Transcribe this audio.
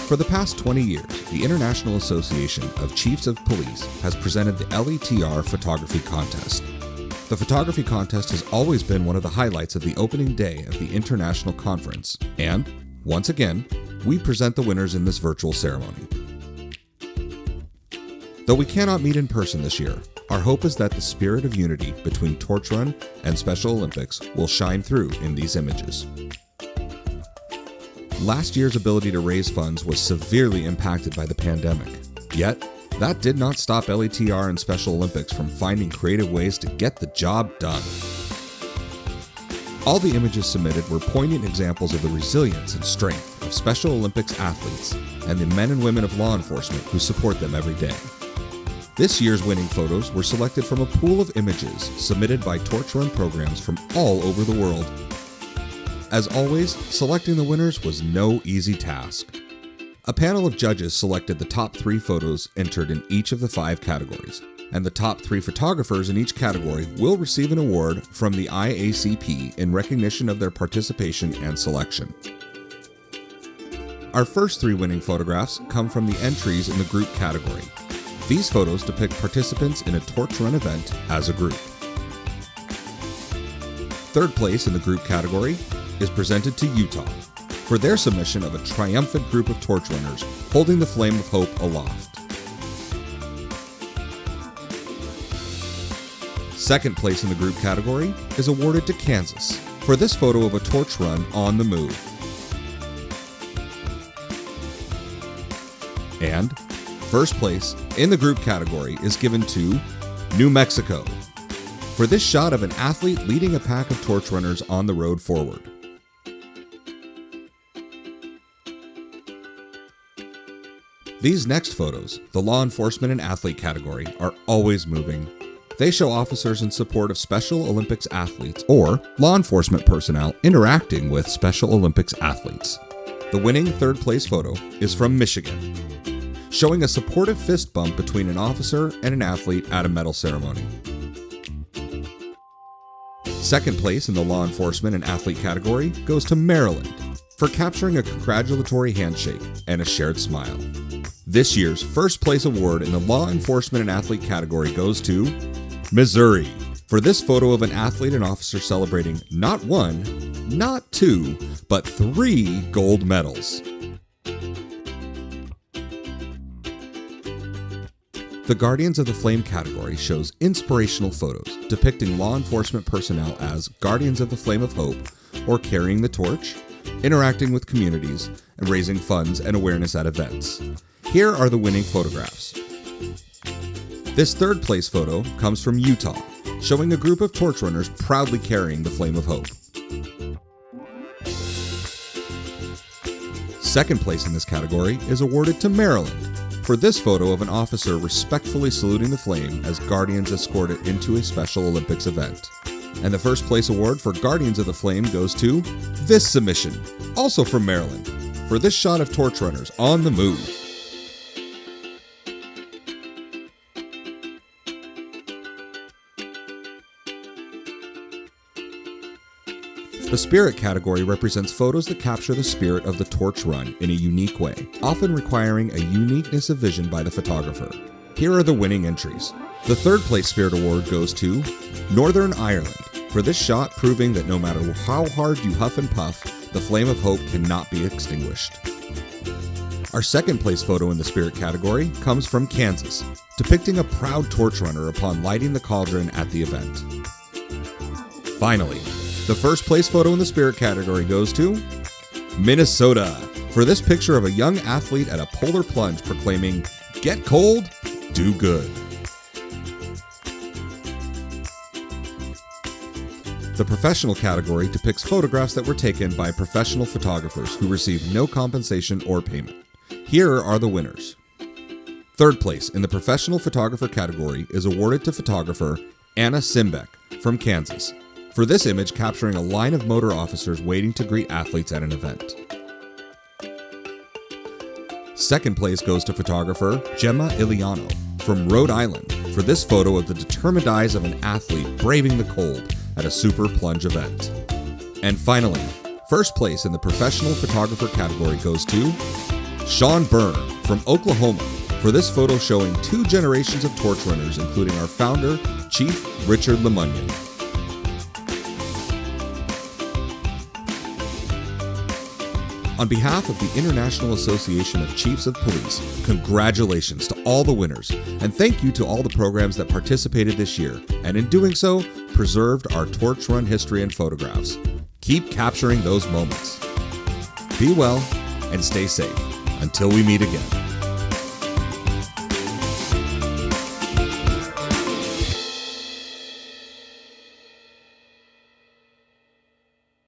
For the past 20 years, the International Association of Chiefs of Police has presented the LETR Photography Contest. The photography contest has always been one of the highlights of the opening day of the international conference, and, once again, we present the winners in this virtual ceremony. Though we cannot meet in person this year, our hope is that the spirit of unity between Torch Run and Special Olympics will shine through in these images. Last year's ability to raise funds was severely impacted by the pandemic. Yet, that did not stop LETR and Special Olympics from finding creative ways to get the job done. All the images submitted were poignant examples of the resilience and strength of Special Olympics athletes and the men and women of law enforcement who support them every day. This year's winning photos were selected from a pool of images submitted by Torch Run programs from all over the world. As always, selecting the winners was no easy task. A panel of judges selected the top 3 photos entered in each of the 5 categories, and the top 3 photographers in each category will receive an award from the IACP in recognition of their participation and selection. Our first 3 winning photographs come from the entries in the group category. These photos depict participants in a Torch Run event as a group. Third place in the group category is presented to Utah for their submission of a triumphant group of torch runners holding the flame of hope aloft. Second place in the group category is awarded to Kansas for this photo of a torch run on the move. And first place in the group category is given to New Mexico for this shot of an athlete leading a pack of torch runners on the road forward. These next photos, the law enforcement and athlete category, are always moving. They show officers in support of Special Olympics athletes or law enforcement personnel interacting with Special Olympics athletes. The winning third place photo is from Michigan, showing a supportive fist bump between an officer and an athlete at a medal ceremony. Second place in the law enforcement and athlete category goes to Maryland for capturing a congratulatory handshake and a shared smile. This year's first place award in the law enforcement and athlete category goes to Missouri for this photo of an athlete and officer celebrating not 1, not 2, but 3 gold medals. The Guardians of the Flame category shows inspirational photos depicting law enforcement personnel as Guardians of the Flame of Hope or carrying the torch, interacting with communities, and raising funds and awareness at events. Here are the winning photographs. This third place photo comes from Utah, showing a group of torch runners proudly carrying the Flame of Hope. Second place in this category is awarded to Maryland for this photo of an officer respectfully saluting the flame as Guardians escort it into a Special Olympics event. And the first place award for Guardians of the Flame goes to this submission, also from Maryland, for this shot of torch runners on the move. The Spirit category represents photos that capture the spirit of the torch run in a unique way, often requiring a uniqueness of vision by the photographer. Here are the winning entries. The third place Spirit Award goes to Northern Ireland for this shot proving that no matter how hard you huff and puff, the flame of hope cannot be extinguished. Our second place photo in the Spirit category comes from Kansas, depicting a proud torch runner upon lighting the cauldron at the event. Finally, the first place photo in the Spirit category goes to Minnesota for this picture of a young athlete at a polar plunge proclaiming, "Get cold, do good." The professional category depicts photographs that were taken by professional photographers who received no compensation or payment. Here are the winners. Third place in the professional photographer category is awarded to photographer Anna Simbeck from Kansas for this image capturing a line of motor officers waiting to greet athletes at an event. Second place goes to photographer Gemma Iliano from Rhode Island for this photo of the determined eyes of an athlete braving the cold at a super plunge event. And finally, first place in the professional photographer category goes to Sean Byrne from Oklahoma for this photo showing 2 generations of torch runners, including our founder, Chief Richard Lemunion. On behalf of the International Association of Chiefs of Police, congratulations to all the winners, and thank you to all the programs that participated this year, and in doing so, preserved our torch run history and photographs. Keep capturing those moments. Be well and stay safe. Until we meet again.